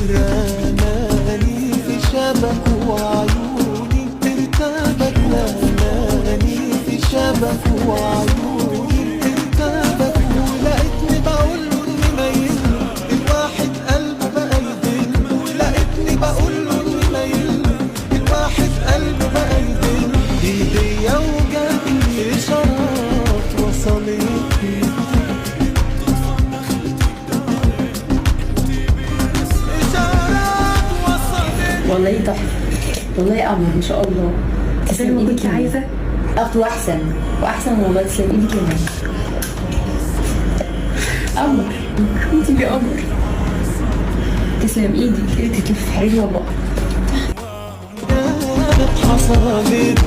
رماني في شبك وعيوني ارتبك، رماني في شبك وعيوني ارتبك، ولقيتني بقوله اني مايل الواحد قلبه بقى يدل، ولقيتني بقوله اني مايل الواحد قلبه بقى يدل، ايديا وجابلي اشارات وصلتني والله تحفة، والله قمر ما شاء الله. تسلم ايدك، كنت عايزة اخده احسن واحسن والله. تسلم ايدك كمان قمر، انتي يا قمر. تسلم ايدك، انتي تلف حبيبي والله. حصلت